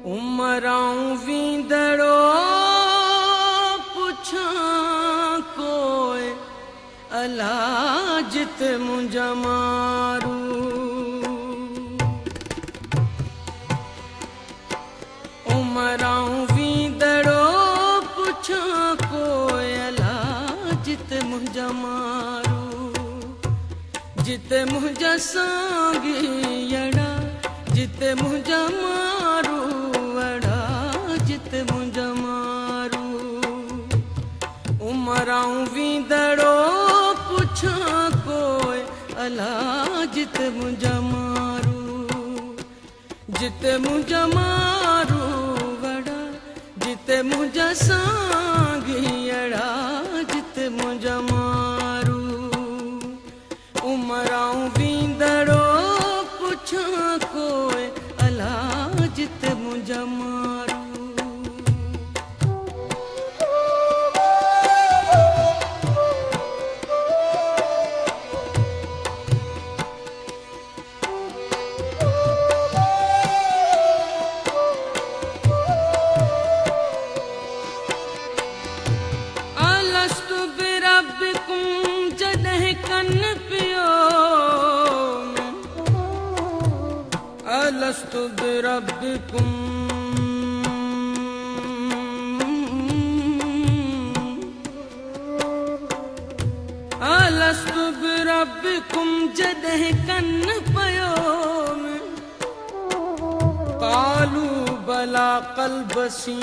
उमराऊं वींदड़ो पुछां कोई अला जित मुंहिंजा मारू उमराऊं वींदड़ो पुछां कोई अला जित मुंहिंजा मारू जित मुंहिंजा सांगियड़ा जित मुंहिंजा मारू मुंहिंजा मारू उमराऊं वींदड़ो पुछां कोई अला जित मुंहिंजा मारू जित मुंहिंजा मारू वड़ा जित मुंहिंजा सांगियड़ा जित मुंहिंजा मारू उमराऊं वींदड़ो पुछां कोई अला जित मुंहिंजा मारू अलस्तु बिरब्बिकुम अलस्तु बिरब्बिकुम जॾहिं कन पयो कालू बला क़ल्बसी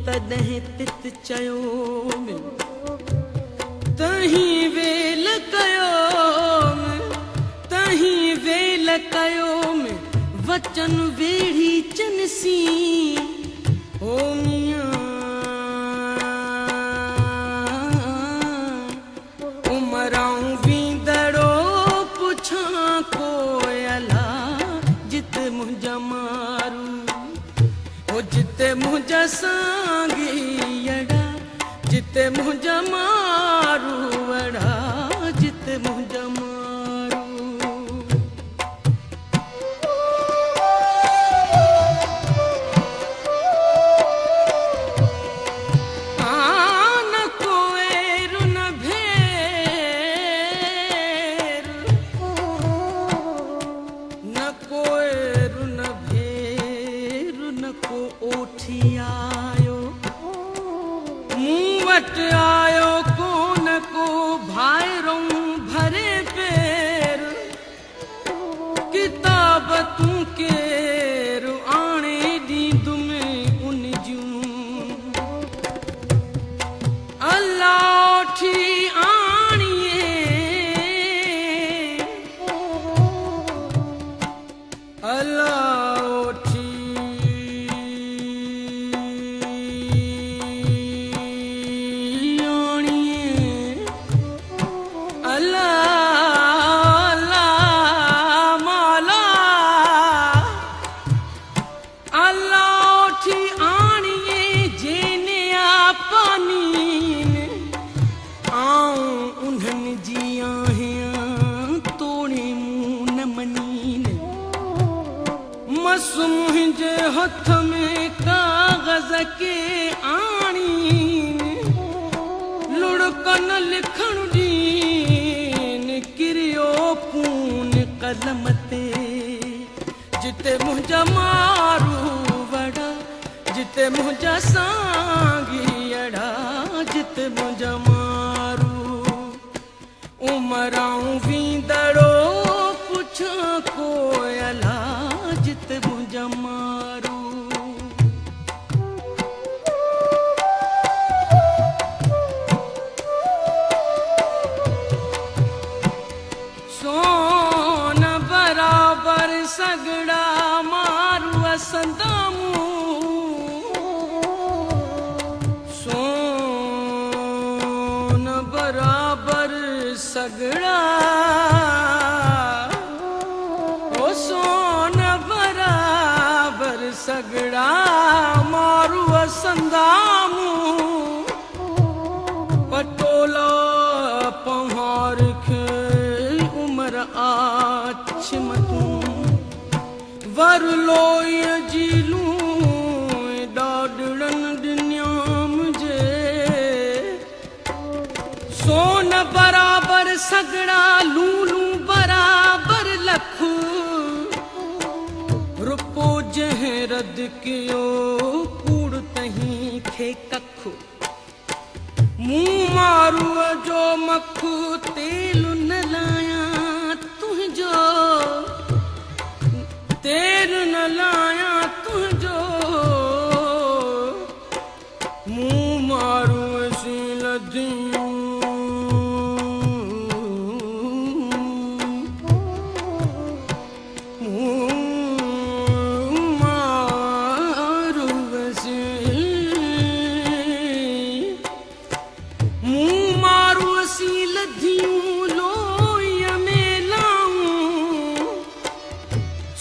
तॾहिं तित चयो तहीं वेल कयो तहीं वेल कयो वचन वेड़ी चनसी ओ मियां उमराऊं वींदड़ो पुछां कोई अला जित मुंहिंजा मारू ओ जित मुंहिंजा सांगियड़ा जित मुंहिंजा मारू वड़ा जित मुंहिंजा आयो कोन को भाइरों भरे पेर किताब तू केर आणे ॾींद में उन जूं अल्लाह उठी आणिए अल्लाह उठी मुंहिंजे हथ में कागज़ के आणी लुड़कन लिखण दी कलम ते जिते मुंहिंजा मारू वड़ा जिते मुंहिंजा सांगी अड़ा जिते मुंहिंजा मारू उमराऊं वींदड़ो पुछो कोयला जिते मुंहिंजा मारू सोन बराबर सगड़ा मारू असंदामू सोन बराबर सगड़ा ओ सोन बराबर सगड़ा मारू असंदामू पटोला पहाड़ खे आछ मतूं वर लोय जीलूं ॾाॾड़न ॾिन्याम जे सोन बराबर सगड़ा लूलू बराबर लख रुपो जंहिं रद कयो कूड़ तहीं खे कख मूं मारूअ जो मखु तेल न लायां तुझो तेर न लाया तुझो मुँह मारू सी लदियूं मुँह मारू सी मुँह मारू सी लदियूं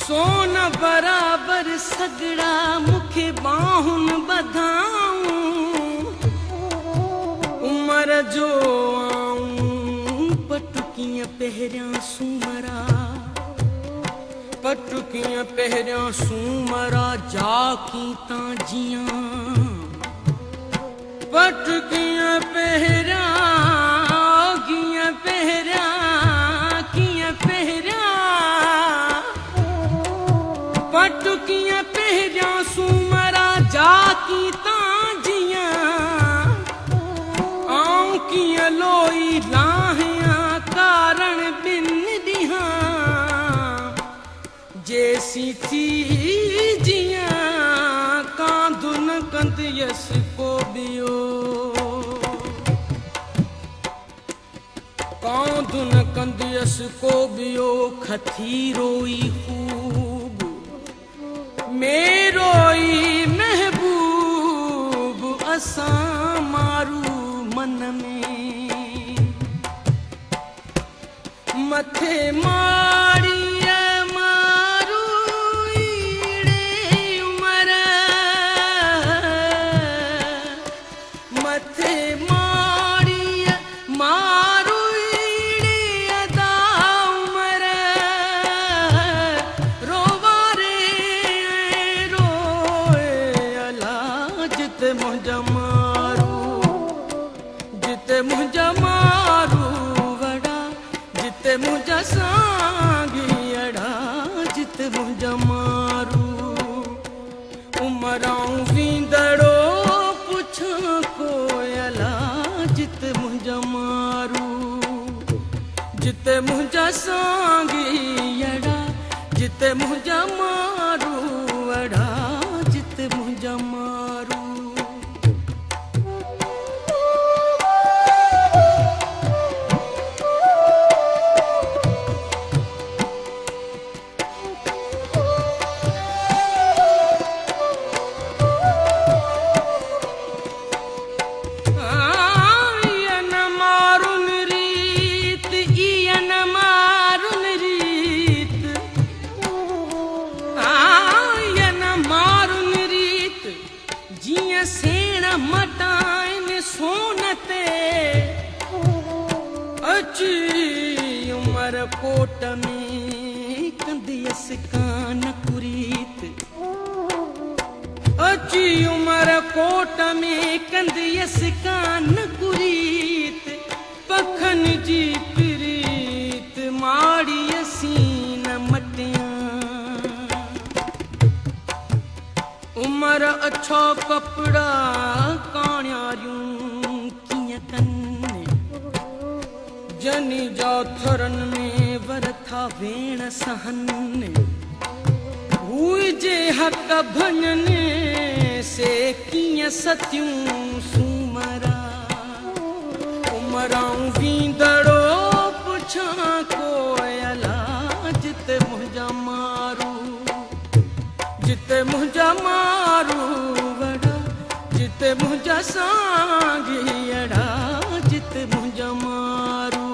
सोन बराबर सगड़ा मुखे बाहुन बधाऊं उमर जो आऊं पटुकियां पहिरियां सूमरा पटुकियां पहिरियां सूमरा जाकी तां जियां पटुकियां पहिरियां गियां पहिरियां कियां पहिरियां पटुकियां पहिरियां सूमरा जाकी तां जियां आऊं कीअं लोई लाहियां कारण ॿिन ॾींहं जेसी थी जियां कांधु न कंदियसि को ॿियो कांधु न कंदियसि को ॿियो खथी रोई मेरो ई महबूब असां मारू मन में मथे माड़ीअ मारू ईड़े उमर मथे माड़ीअ मारू ईड़े अदा उमर जिते मुंहिंजा मारू वड़ा जिते मुंहिंजा सांगी अड़ा जिते मुंहिंजा मारू उमराऊं वींदड़ो पुछो कोयला जिते मुंहिंजा मारू जिते मुंहिंजा सांगी अड़ा जिते मुंहिंजा मारू अड़ा जिते मुंहिंजा मारू मटाइन सोनते अची उमर कोट में कंदियस कान कुरीत अची उमर कोट में कंदियस कान कुरीत पखन जी प्रीत माड़ी सीन छो कपड़ा काण्यारियूं कीअं कनि जनी जा थरन में वरथा वेण सहन हुजे हक भञन से कीअं सतियूं सूमरा उमराऊं वींदड़ो पुछां कोयला जिते मुंहिंजा मारू जिते मुंहिंजा मारू वड़ा जिते मुंहिंजा सांघियड़ा जिते मुंहिंजा मारू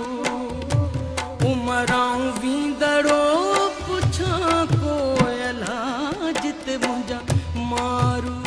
उमराऊं वींदड़ो पुछां कोयला जिते मुंहिंजा मारू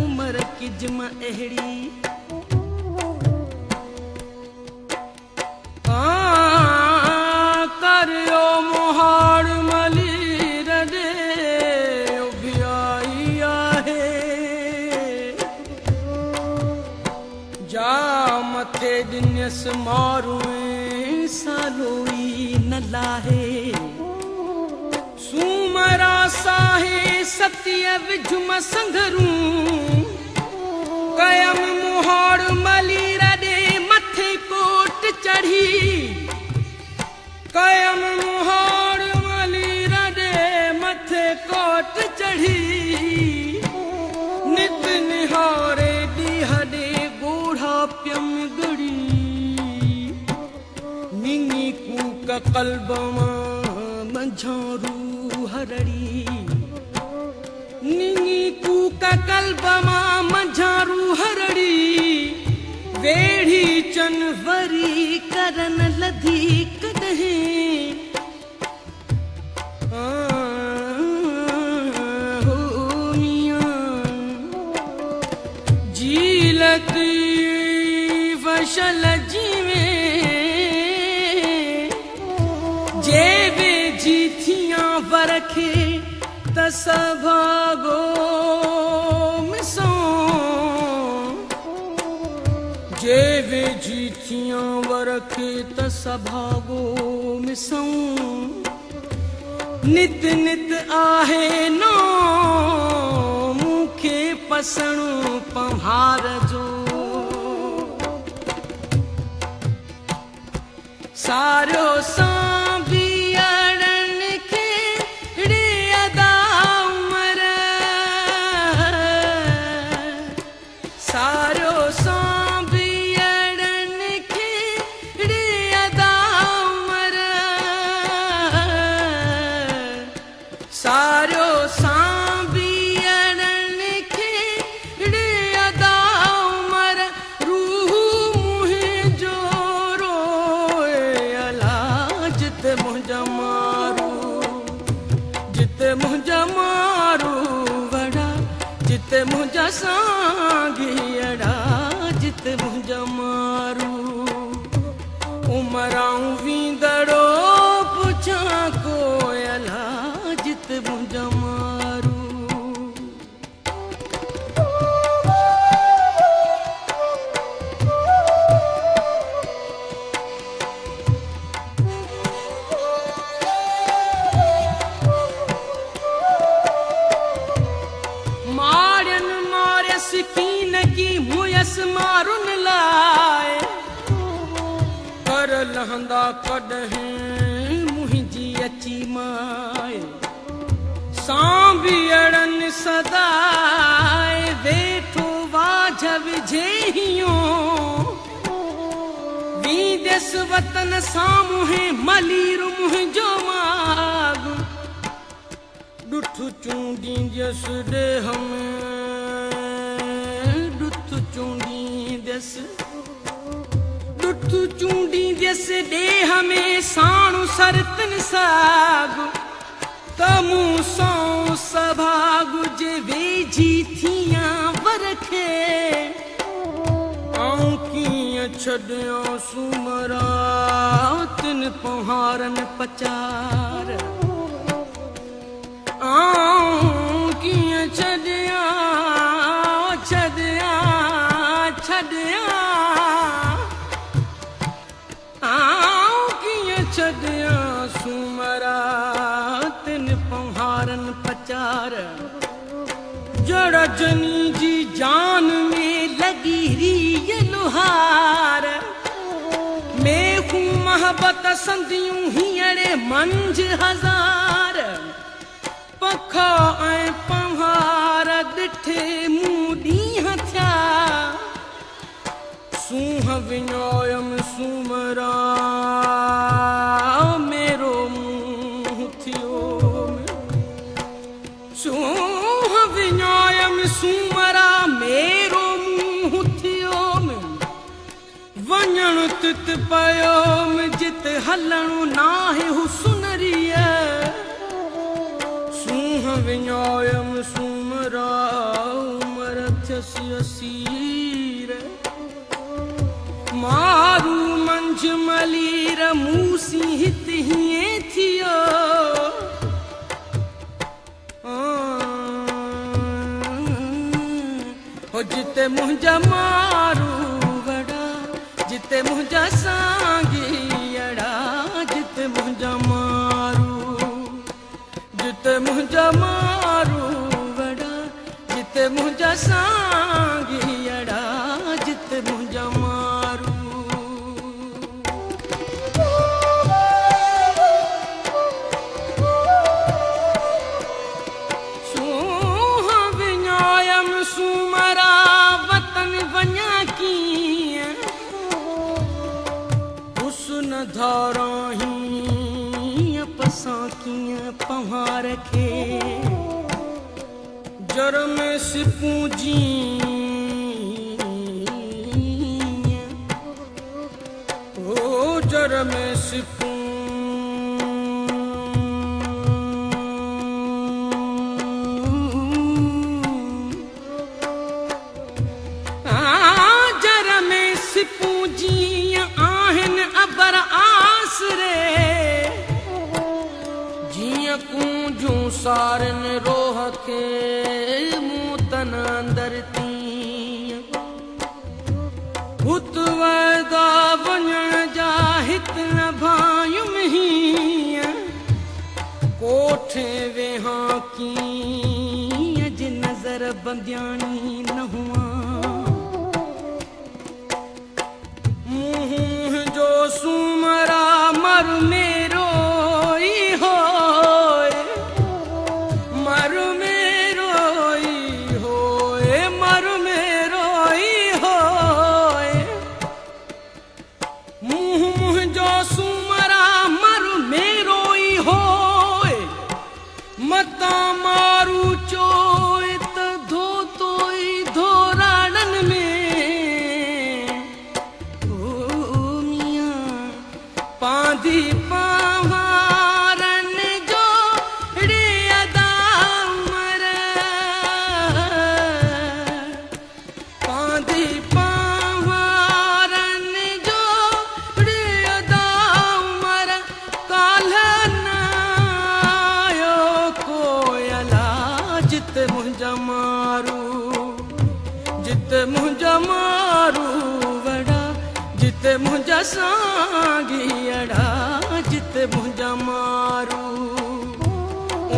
उमर की जिम अहिड़ी करियो मोहाड़ मलीर रे उभियाई आहे जा मथे दिनस मारू सालोई न लाहे सूमरा साहे सत्य विझुम संघरूं कयम मोहाड़ मलीर दे मथे कोट चढ़ी कयम मोहाड़ मलीर दे मथे कोट चढ़ी नित निहारे डीह दे गोढ़ा प्यम गड़ी निंगी कूक कल्बमा मंझारू हरड़ी निंगी कूका कल्बमा मंझारू हरड़ी वेढ़ी चनवरी करन लधी कदहें हो मियां जीलती वशल जीवे जेवे जीथियां वरखे तसभागो मिसों जेवे जीथियां वरखे तसभागो मिसों नित नित आहे नो मुखे पसणो पहार जो सारो सांभी जिते मुंहिंजा सांघियड़ा जिते मुंहिंजा मारू उमराऊं वींदड़ो पुछां कोयला जिते मुंहिंजा मारू सिकीन की मुयस मारुन लाए कर लहंदा कॾहिं मुंहिंजी अची माए सांभियड़न सदाए वेठो वाझ विझेहियो वींदस वतन सामुहे मलीर मुंहिंजो माग ॾुठ चूंडींदस ॾेह में ॾुठ चूंडींदस जस देह में साणु सरतन सागु तमू सौ सभागु जे वेझी थियां वरखे आऊं कीअं छॾियां सुमरा तिन पहारन पचार आऊं कीअं छॾियां आऊं कीअं छॾियां सुमरा तिन पहारन पचार जड़ जनी जी जान में लगी री लुहार मेखू महबत संदियूं हींअरे मंझ हज़ार पखा ऐं पहार ॾिठे मूं ॾींहं थिया सूंह विञोयम सुमरा मेरो मुंहुं थियो सूंह विञोयम सुमरा मेरो मुंहुं थियो वञण तित पयो जित हलणो नाहे हु सुनरीअ सूंह विञोयम सुमरा उमर थियसि असीर मारू मंझ मलीर मूसी हित हीअं थियो हो जिते मुंहिंजा मारू वड़ा जिते मुंहिंजा सांगी अड़ा जिते मुंहिंजा मारू जिते मुंहिंजा मारू वड़ा जिते मुंहिंजा सांगी अड़ा जिते मुंहिंजा मारू सूंह विञायम सुमरा वतन वञा कीअं हुस्न धाराही पसां कीअं पहाड़ खे जर में सिपूं जी ओ जर में सिपूं जर में सिपूं जी आहिन अबर आसरे जीअं कूंजूं सारन रोह खे मूं तन अंदर तीअं हुत वदा वञण जा हित न भायुम हीअं कोठे वेहां कीअं जे नज़र बंदियाणी न हुआ मुंहुं जो सुमरा मर मेरो मुंहिंजा सांगी अड़ा जिते मुंहिंजा मारू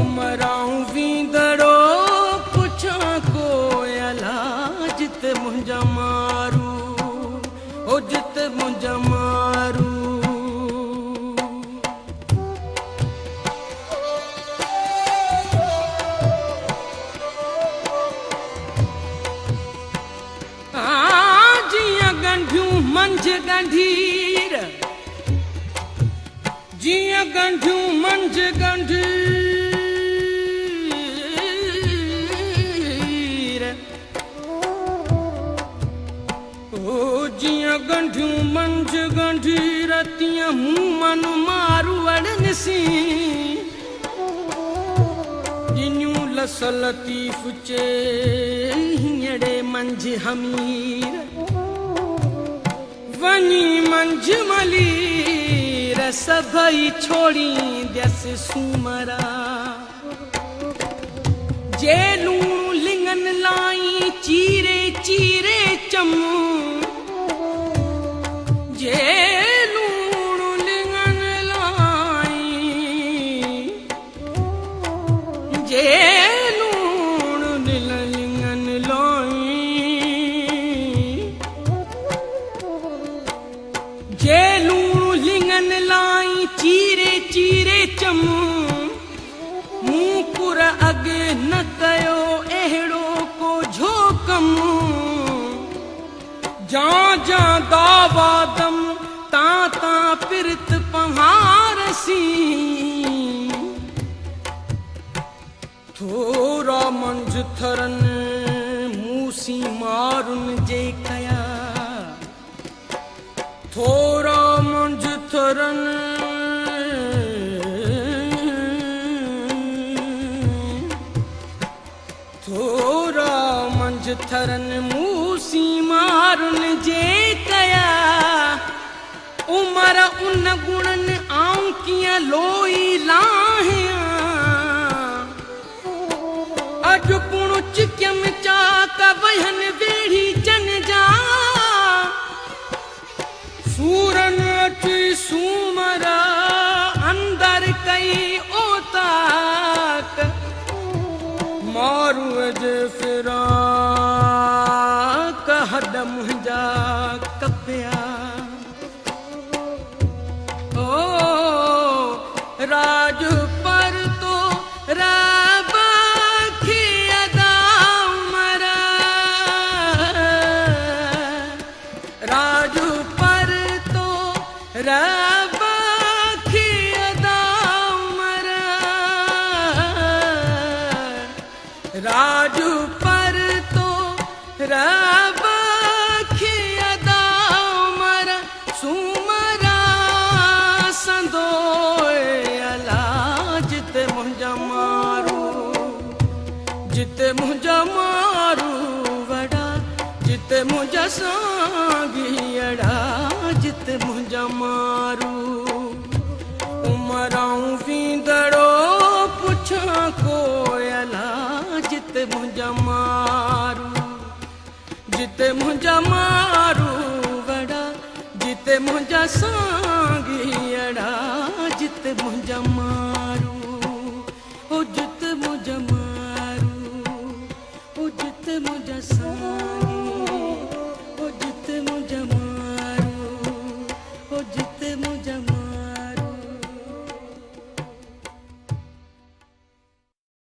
उमराऊं वींदड़ो पुछां कोयला जिते मुंहिंजा मारू ओ जिते मुंहिंजा मारू मंझ गंढीर जिया गंढियूं मंझ गंढीर ओ जिया गंढियूं मंझ गंढीर मूं मन मारू अड़न सी जिन्यूं लस लतीफ चे हींअड़े मंझ हमीर वनी मंझ मलीर सभई छोड़ी दस सूमरा जे लूण लिंगन लाई चीरे चीरे चमू जे लूण लिंगन लाई जे लूण लिंगन लाई जे लूण लिंगन लाई चीरे चीरे चमू मूं पुर अॻे न कयो अहिड़ो को झोकम जा जा दावादम तां तां पिरत पहारसी थोरा मंझ थरन मूसी मारुन जे कया थोरा मंझ थरन थोरा मंझ थरन मूसी मारुन जे कया उमर उन गुणन आऊं कीअं लोई लाहियां अॼु पुण चिकियम चाक वहन वेड़ी चन जा सूरन अची सूमरा अंदर कई ओताक मारू जे फिरा हड मुंहिंजा कपिया ओ राज पर तो रब खे अदा उमरा राज पर तो रब खे अदा उमरा राज पर तो रब खे अदा उमर सूमरा संदोए अला जिते मुंहिंजा मारू जिते मुंहिंजा मारू वड़ा जिते मुंहिंजा साॻियड़ा जिते मुंहिंजा मारू उमराऊं वींदड़ो पुछां कोयला जिते मुंहिंजा मारू जिते मुंहिंजा मारू वड़ा जिते मुंहिंजा साॻियड़ा जिते मुंहिंजा मारू ओ जिते मुंहिंजा मारू ओ जिते मुंहिंजा साॻियड़ा